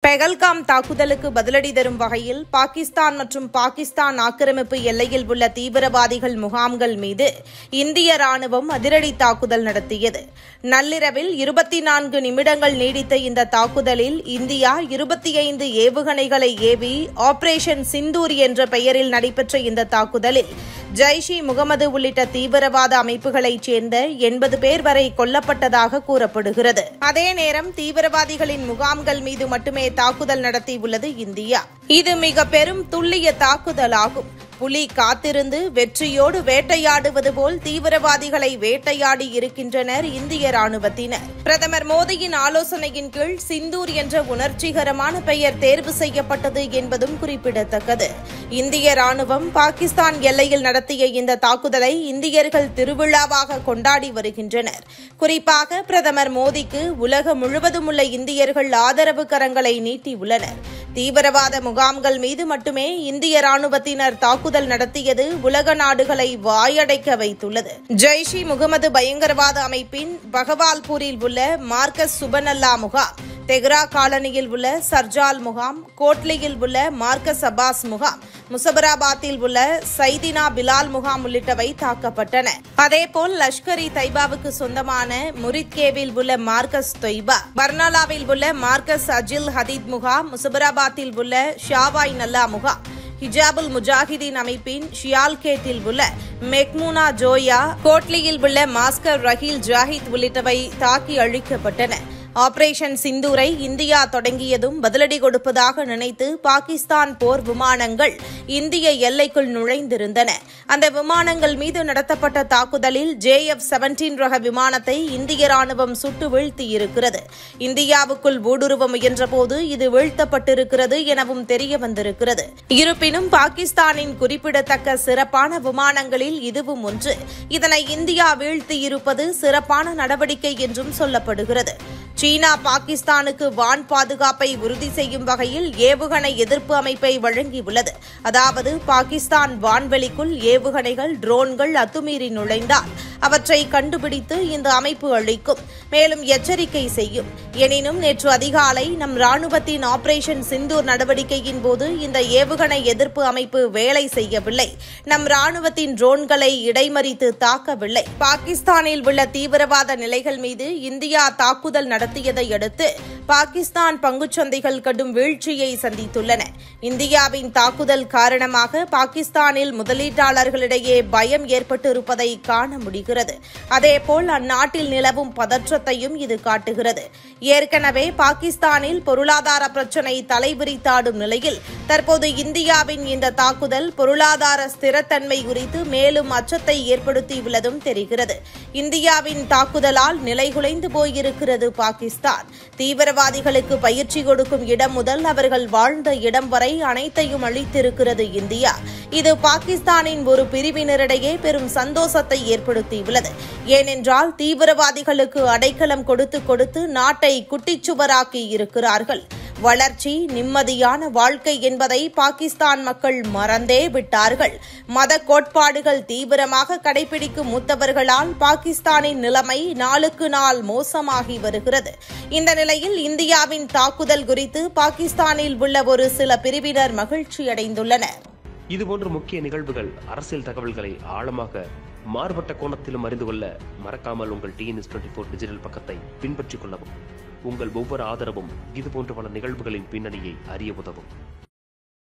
பெகல்காம் தாக்குதலுக்கு பதிலடி தரும் வகையில் பாகிஸ்தான் மற்றும் பாகிஸ்தான் ஆக்கிரமிப்பு எல்லையில் உள்ள தீவிரவாதிகள் முகாம்கள் மீது இந்திய ராணுவம் அதிரடி தாக்குதல் நடத்தியது. நள்ளிரவில் 24 நிமிடங்கள் நீடித்த இந்த தாக்குதலில் இந்தியா 25 ஏவுகணைகளை ஏவி ஆபரேஷன் சிந்தூர் என்ற பெயரில் நடைபெற்ற இந்த தாக்குதலில் ஜெய்ஷ்-இ-முகமது உள்ளிட்ட தீவிரவாத அமைப்புகளைச் சேர்ந்த 80 பேர் வரை கொல்லப்பட்டதாக கூறப்படுகிறது. அதே நேரம் தீவிரவாதிகளின் முகாம்கள் மீது மட்டுமே தாக்குதல் நடத்தியுள்ளது இந்தியா. இது மிக பெரும் துல்லிய தாக்குதலாகும். புலி காத்திருந்து வெற்றியோடு வேட்டையாடுவது போல் தீவிரவாதிகளை வேட்டையாடி இருக்கின்றனர் இந்திய ராணுவத்தினர். பிரதமர் மோடியின் ஆலோசனையின் கீழ் சிந்தூர் என்ற உணர்ச்சிகரமான பெயர் தேர்வு செய்யப்பட்டது என்பதும் குறிப்பிடத்தக்கது. இந்திய ராணுவம் பாகிஸ்தான் எல்லையில் நடத்திய இந்த தாக்குதலை இந்தியர்கள் திருவிழாவாக கொண்டாடி வருகின்றனர். குறிப்பாக பிரதமர் மோடிக்கு உலகம் முழுவதும் உள்ள இந்தியர்கள் ஆதரவு கரங்களை நீட்டியுள்ளனர். தீவிரவாத முகாம்கள் மீது மட்டுமே இந்திய ராணுவத்தினர் தாக்குதல் நடத்தியது உலக நாடுகளை வாயடைக்க வைத்துள்ளது. ஜெய்ஷ்-இ-முகமது பயங்கரவாத அமைப்பின் பகவால்பூரில் உள்ள மார்கஸ் சுபனல்லா முகாம், தெஹ்ரா காலனியில் உள்ள சர்ஜால் முகாம், கோட்லியில் உள்ள மார்கஸ் அப்பாஸ் முகாம், முசபராபாத்தில் உள்ள சைதினா பிலால் முகாம் உள்ளிட்டவை தாக்கப்பட்டன. அதேபோல் லஷ்கர்-இ-தைபாவுக்கு சொந்தமான முரித்கேவில் உள்ள மார்கஸ் தொய்பா, பர்னாலாவில் உள்ள மார்கஸ் அஜில் ஹதீத் முகாம், முசபராபாத்தில் உள்ள ஷாவாய் நல்லா முகாம், ஹிஜாபுல் முஜாஹிதீன் அமைப்பின் ஷியால்கேட்டில் உள்ள மெக்மூனா ஜோயா, கோட்லியில் உள்ள மாஸ்கர் ரஹீல் ஜாஹித் உள்ளிட்டவை தாக்கி அழிக்கப்பட்டன. ஆபரேஷன் சிந்தூரை இந்தியா தொடங்கியதும் பதிலடி கொடுப்பதாக நினைத்து பாகிஸ்தான் போர் விமானங்கள் இந்திய எல்லைக்குள் நுழைந்திருந்தன. அந்த விமானங்கள் மீது நடத்தப்பட்ட தாக்குதலில் JF-17 ரக விமானத்தை இந்திய ராணுவம் சுட்டு வீழ்த்தியிருக்கிறது. இந்தியாவுக்குள் ஊடுருவ முயன்றபோது இது வீழ்த்தப்பட்டிருக்கிறது எனவும் தெரிய வந்திருக்கிறது. இருப்பினும் பாகிஸ்தானின் குறிப்பிடத்தக்க சிறப்பான விமானங்களில் இதுவும் ஒன்று. இதனை இந்தியா வீழ்த்தியிருப்பது சிறப்பான நடவடிக்கை என்றும் சொல்லப்படுகிறது. சீனா பாகிஸ்தானுக்கு வான் பாதுகாப்பை உறுதி செய்யும் வகையில் ஏவுகணை எதிர்ப்பு அமைப்பை வழங்கியுள்ளது. அதாவது பாகிஸ்தான் வான்வெளிக்குள் ஏவுகணைகள், ட்ரோன்கள் அத்துமீறி நுழைந்தால் அவற்றை கண்டுபிடித்து இந்த அமைப்பு அளிக்கும், மேலும் எச்சரிக்கை செய்யும். எனினும் நேற்று அதிகாலை நம் ராணுவத்தின் ஆபரேஷன் சிந்தூர் நடவடிக்கையின் போது இந்த ஏவுகணை எதிர்ப்பு அமைப்பு வேலை செய்யவில்லை. நம் ராணுவத்தின் ட்ரோன்களை இடைமறித்து தாக்கவில்லை. பாகிஸ்தானில் உள்ள தீவிரவாத நிலைகள் மீது இந்தியா தாக்குதல் நடத்தியதை அடுத்து பாகிஸ்தான் பங்குச்சந்தைகள் கடும் வீழ்ச்சியை சந்தித்துள்ளன. இந்தியாவின் தாக்குதல் காரணமாக பாகிஸ்தானில் முதலீட்டாளர்களிடையே பயம் ஏற்பட்டிருப்பதை காண முடிகிறது. அதேபோல் அந்நாட்டில் நிலவும் பதற்றத்தையும் இது காட்டுகிறது. ஏற்கனவே பாகிஸ்தானில் பொருளாதார பிரச்சினை தலைவிரித்தாடும் நிலையில் தற்போது இந்தியாவின் இந்த தாக்குதல் பொருளாதார ஸ்திரத்தன்மை குறித்து மேலும் அச்சத்தை ஏற்படுத்தியுள்ளதும் தெரிகிறது. இந்தியாவின் தாக்குதலால் நிலைகுலைந்து போயிருக்கிறது பாகிஸ்தான். தீவிரவாதிகளுக்கு பயிற்சி கொடுக்கும் இடம் முதல் அவர்கள் வாழ்ந்த இடம் வரை அனைத்தையும் அளித்திருக்கிறது இந்தியா. இது பாகிஸ்தானின் ஒரு பிரிவினரிடையே பெரும் சந்தோஷத்தை ஏற்படுத்தியுள்ளது. ஏனென்றால் தீவிரவாதிகளுக்கு அடைக்கலம் கொடுத்து கொடுத்து நாட்டை குட்டிச்சுவராக்கி இருக்கிறார்கள். வளர்ச்சி, நிம்மதியான வாழ்க்கை என்பதை பாகிஸ்தான் மக்கள் மறந்தே விட்டார்கள். மத கோட்பாடுகள் தீவிரமாக கடைபிடிக்கும் மூத்தவர்களால் பாகிஸ்தானின் நிலைமை நாளுக்கு நாள் மோசமாகி வருகிறது. இந்த நிலையில் இந்தியாவின் தாக்குதல் குறித்து பாகிஸ்தானில் உள்ள ஒரு சில பிரிவினர் மகிழ்ச்சியடைந்துள்ளனர். இதுபோன்ற முக்கிய நிகழ்வுகள், அரசியல் தகவல்களை ஆழமாக மாறுபட்ட கோணத்திலும் அறிந்து கொள்ள மறக்காமல் உங்கள் TNS24 டிஜிட்டல் பக்கத்தை பின்பற்றிக் கொள்ளவும். உங்கள் ஒவ்வொரு ஆதரவும் இதுபோன்ற பல நிகழ்வுகளின் பின்னணியை அறிய உதவும்.